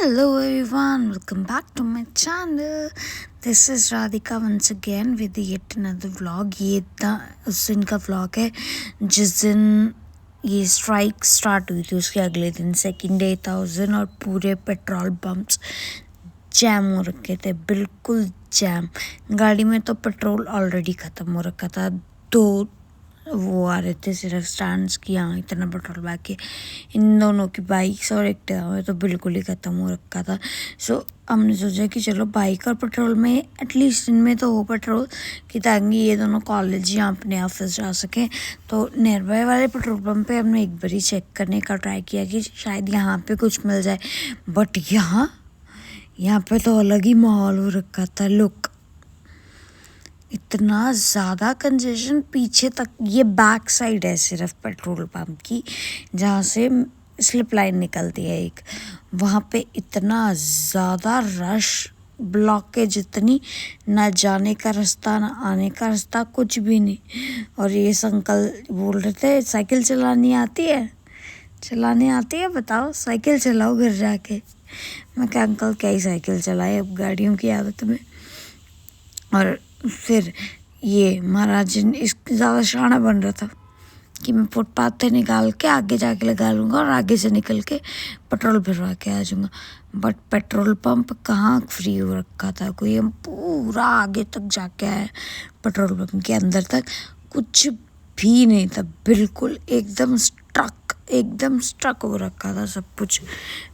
Hello everyone, welcome back to my channel. This is Radhika once again with yet another vlog. ये इतना उस दिन का vlog है जिस दिन ये स्ट्राइक स्टार्ट हुई थी। उसके अगले दिन सेकेंड डे था उस दिन और पूरे पेट्रोल पंप्स जैम हो रखे थे, बिल्कुल जैम। गाड़ी में तो पेट्रोल ऑलरेडी ख़त्म हो रखा था। दो वो आ रहे थे सिर्फ स्टैंड्स की, यहाँ इतना पेट्रोल बाकी। इन दोनों की बाइक्स और एक्टिवा में तो बिल्कुल ही ख़त्म हो रखा था। सो हमने सोचा कि चलो बाइक और पेट्रोल में एटलीस्ट इनमें तो हो पेट्रोल कि ताकि ये दोनों कॉलेज या अपने ऑफिस जा सकें। तो नियर बाय वाले पेट्रोल पंप पे हमने एक बार ही चेक करने का ट्राई किया कि शायद यहाँ पे कुछ मिल जाए, बट यहाँ पे तो अलग ही माहौल हो रखा था। लुक, इतना ज़्यादा कंजेशन पीछे तक। ये बैक साइड है सिर्फ पेट्रोल पंप की, जहाँ से स्लिप लाइन निकलती है एक, वहाँ पे इतना ज़्यादा रश, ब्लॉकेज इतनी, ना जाने का रास्ता ना आने का रास्ता, कुछ भी नहीं। और ये अंकल बोल रहे थे साइकिल चलानी आती है बताओ, साइकिल चलाओ घर जाके। मैं क्या अंकल क्या ही साइकिल चलाए, अब गाड़ियों की आदत में। और फिर ये महाराज जी इसके ज़्यादा शाना बन रहा था कि मैं फुटपाथ से निकाल के आगे जाके लगा लूँगा और आगे से निकल के पेट्रोल भरवा के आ जाऊँगा। बट पेट्रोल पंप कहाँ फ्री हो रखा था कोई। हम पूरा आगे तक जाके आए, पेट्रोल पंप के अंदर तक कुछ भी नहीं था, बिल्कुल एकदम स्ट्रक हो रखा था सब कुछ।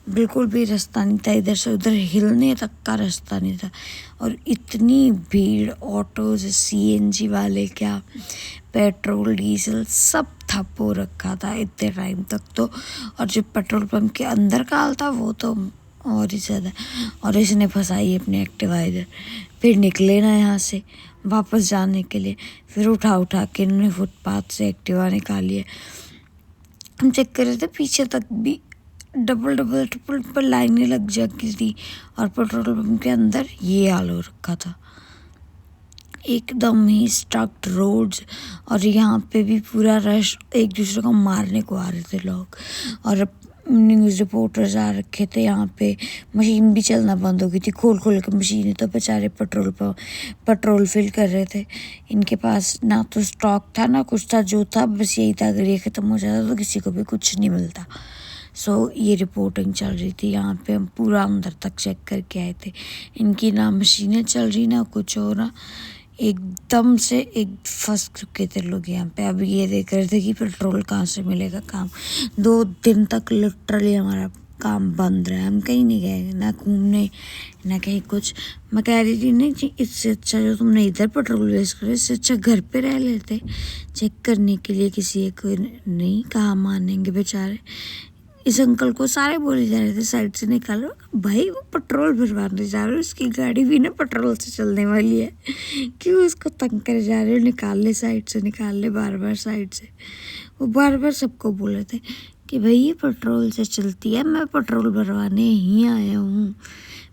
बिल्कुल भी रास्ता नहीं था, इधर से उधर हिलने तक का रास्ता नहीं था। और इतनी भीड़, ऑटोज, सीएनजी वाले, क्या पेट्रोल डीजल सब ठप हो रखा था इतने टाइम तक तो। और जो पेट्रोल पंप के अंदर का हाल था वो तो और ही ज़्यादा। और इसने फंसाई अपनी एक्टिवा इधर, फिर निकले ना यहाँ से वापस जाने के लिए। फिर उठा के इन्होंने फुटपाथ से एक्टिवा निकाली है। हम चेक कर रहे थे पीछे तक भी ट्रिपल लाइनें लग जाती थी। और पेट्रोल पंप के अंदर ये हाल हो रखा था, एकदम ही स्ट्रक्ट रोड्स। और यहाँ पे भी पूरा रश, एक दूसरे को मारने को आ रहे थे लोग। और न्यूज़ रिपोर्टर्स आ रखे थे यहाँ पे। मशीन भी चलना बंद हो गई थी, खोल के मशीनें, तो बेचारे पेट्रोल फिल कर रहे थे। इनके पास ना तो स्टॉक था ना कुछ था, जो था बस यही था, अगर ये ख़त्म हो जाता तो किसी को भी कुछ नहीं मिलता। सो ये रिपोर्टिंग चल रही थी यहाँ पे। हम पूरा अंदर तक चेक करके आए थे। इनकी ना मशीनें चल रही ना कुछ हो रहा, एकदम से एक फंस चुके थे लोग यहाँ पे। अब ये देख रहे थे कि पेट्रोल कहाँ से मिलेगा। काम 2 दिन तक लिटरली हमारा काम बंद रहा। हम कहीं नहीं गए, ना घूमने ना कहीं कुछ। मैं कह रही थी नहीं कि इससे अच्छा जो तुमने इधर पेट्रोल वेस्ट करो, इससे अच्छा घर पे रह लेते चेक करने के लिए। किसी एक नहीं, कहाँ मानेंगे बेचारे। इस अंकल को सारे बोले जा रहे थे साइड से निकालो, भाई वो पेट्रोल भरवाने जा रहे हो, उसकी गाड़ी भी ना पेट्रोल से चलने वाली है, क्यों उसको तंग करे जा रहे हो, निकाल ले साइड से, निकाल ले बार साइड से। वो बार सबको बोल रहे थे कि भाई ये पेट्रोल से चलती है, मैं पेट्रोल भरवाने ही आया हूँ।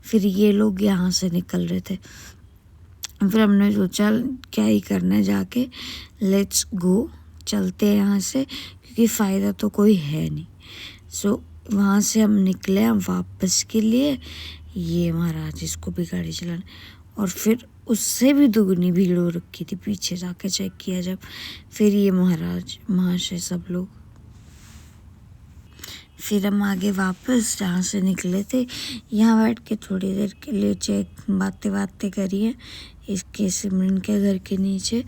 फिर ये लोग यहाँ से निकल रहे थे। फिर हमने सोचा क्या ही करना है, जाके लेट्स गो, चलते हैं यहाँ से, क्योंकि फ़ायदा तो कोई है नहीं। सो वहाँ से हम निकले हम वापस के लिए। ये महाराज इसको भी गाड़ी चलाने, और फिर उससे भी दुगनी भीड़ हो रखी थी पीछे जाके चेक किया जब। फिर ये महाराज महाशय सब लोग। फिर हम आगे वापस जहाँ से निकले थे, यहाँ बैठ के थोड़ी देर के लिए चेक बातें करिए इसके सिमरन के घर के नीचे।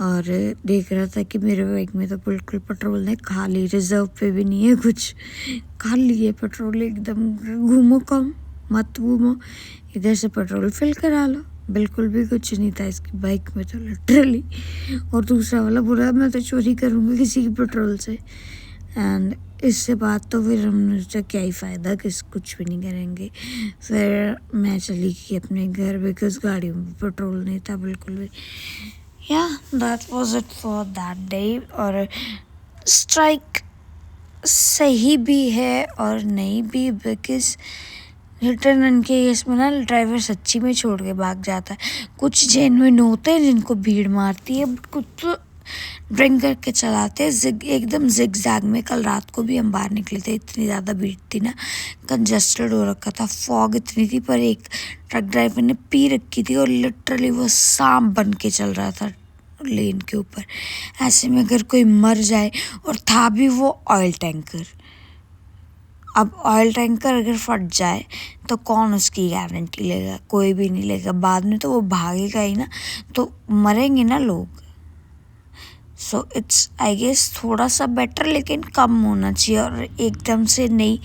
और देख रहा था कि मेरे बाइक में तो बिल्कुल पेट्रोल नहीं, खाली, रिजर्व पे भी नहीं है कुछ, खाली है पेट्रोल एकदम। घूमो कम मत घूमो, इधर से पेट्रोल फिल करा लो। बिल्कुल भी कुछ नहीं था इसकी बाइक में तो लिटरली। और दूसरा वाला बुरा, मैं तो चोरी करूँगा किसी की पेट्रोल से। एंड इससे बात तो फिर हमने सोचा क्या ही फ़ायदा, कुछ भी नहीं करेंगे। फिर मैं चली गई अपने घर, बिकॉज गाड़ी में पेट्रोल नहीं था बिल्कुल भी। That was it for that day. और स्ट्राइक सही भी है और नहीं भी, बिकॉज रिटर्न एंड के इसमें ना ड्राइवर सच्ची में छोड़ के भाग जाता है। कुछ जेन्युइन होते हैं जिनको भीड़ मारती है, बट कुछ तो ड्रिंक करके चलाते एकदम जिग में। कल रात को भी हम बाहर निकले थे, इतनी ज़्यादा भीड़ थी ना, कंजस्टेड हो रखा था, फॉग इतनी थी, पर एक ट्रक ड्राइवर ने पी रखी थी और लिटरली वो सांप बन के चल रहा था लेन के ऊपर। ऐसे में अगर कोई मर जाए, और था भी वो ऑयल टैंकर। अब ऑयल टैंकर अगर फट जाए तो कौन उसकी गारंटी लेगा? कोई भी नहीं लेगा। बाद में तो वो भागेगा ही ना, तो मरेंगे ना लोग। सो इट्स आई गेस थोड़ा सा बेटर, लेकिन कम होना चाहिए और एकदम से नहीं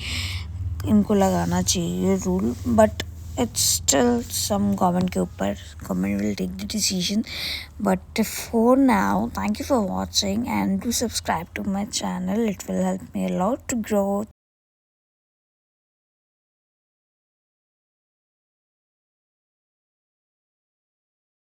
इनको लगाना चाहिए rule. But it's still some government के ऊपर, government will take the decision. But for now, thank you for watching and do subscribe to my channel. It will help me a lot to grow.